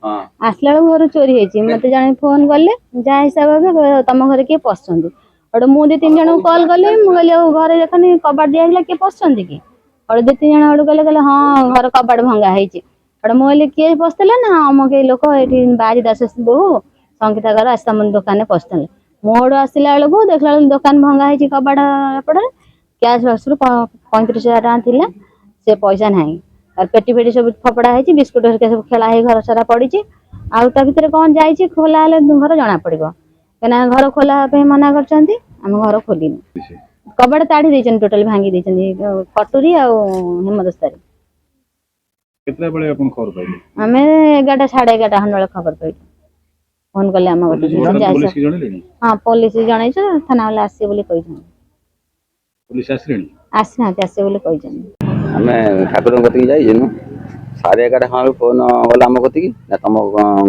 आसला घर चोरी होती मत जन फोन कले जहाँ हिसाब हे तुम घर किए पशुंट मु दी तीन जन कल कली मुझे घर देखनी कबाट दिया किए पशुंट कि दी तीन जन कहले कहले हाँ घर कबाट भंगा है मुझे किए पशुला ना अमुक लोक ये बारी दास बहु संगीता घर आसाम दुकान पशुले मोड़ आसला बेलू देखला दुकान भंगा है कबाट एपटे कैश बक्स 35,000 टଙ୍କା थिला से पैसा ना और पेटी फेटी सब फपड़ा है बिस्कुट हरिका सब खेला है घर सारा पड़ी आउ ता भीतर कौन जाइए खोला घर जना पड़ो कहीं घर खोला मना कर घर खोलिनु कबाट ताड़ी देछन टोटल भांगी देछन कटोरी आ हेमदस्तारी केतला बेले अपन खबर पाइले हमें 11 साढ़े 11 हन बेले खबर पाइले फोन कले हम पुलिस की जणलेनी हां पुलिस जणाई छ थाना वाला आसी बोली कहि छन पुलिस आसलेनी आसना आसी बोली कहि छन हमें ठाकुर कति जाई जेनु 11:30 हाँ फोन गला आम कति तुम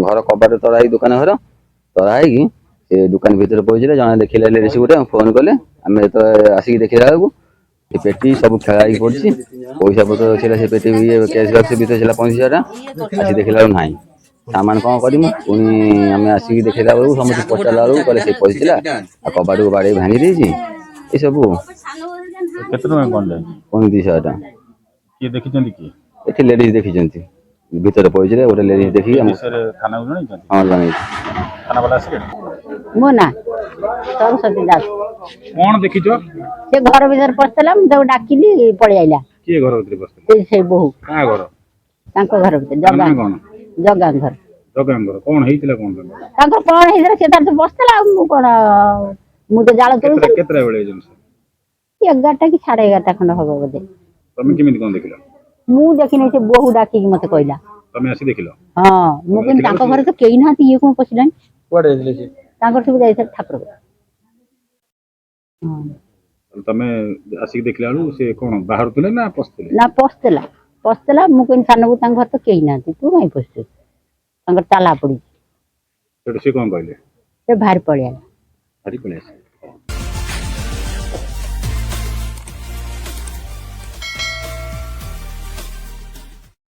घर कबाट तड़ाई दुकान घर तड़ाई से दुकान भीतर पहुँचे जन देखिले लेडीज गोटे फोन कले आम तो आसिक देखला बेलू पेटी सब खेल पड़ी पैसा पतर से पेटी कैश बक्स भीतर 35,000 टଙ୍କା आसी देखला ना सामान कौन करमु पुणी आम आसिक देखला बेलू समस्त पचारा बेलू कहे से पैसा कबाट को बाड़े भांगी देसी ये सब केते टଙ୍କା कोन 35,000 टଙ୍କା ये देखिचंदी की एठी लेडीज देखिचंती भीतर पहुँचे गोटे लेडीज देखी थाना जन हाँ जानी थाना वाला आसले मो ना सरस्वती दास कौन देखिचो से घर भीतर पसला मुझे डाकिली पड़े आइला किए घर भीतर बसते से बहु का घर तांको घर भीतर जगा कौन जगा घर जगह घर कौन हेतिला कौन तांको कोन हेदरा से तार तो बसला मु कोन मु तो जाल तो केतरा बेले जन 11टा कि 11:30 खंड होबो बोधे तमे केमिति कोन देखिला मु देखिने से बहु डाकी मते कहला तमे आसी देखिलो हां मु किन तांको घर तो केही ना ये कोन पछिलन कोडे दिले से तांको सब जाई ठाकुर हां तमे आसी देखला लु से कोन बाहर तुले ना पस्तला मु किन सानबु तांग घर तो केही ना तू काई पछते तांको ताला पड़ी से कोन कहले से भार पड़िया भारी पड़े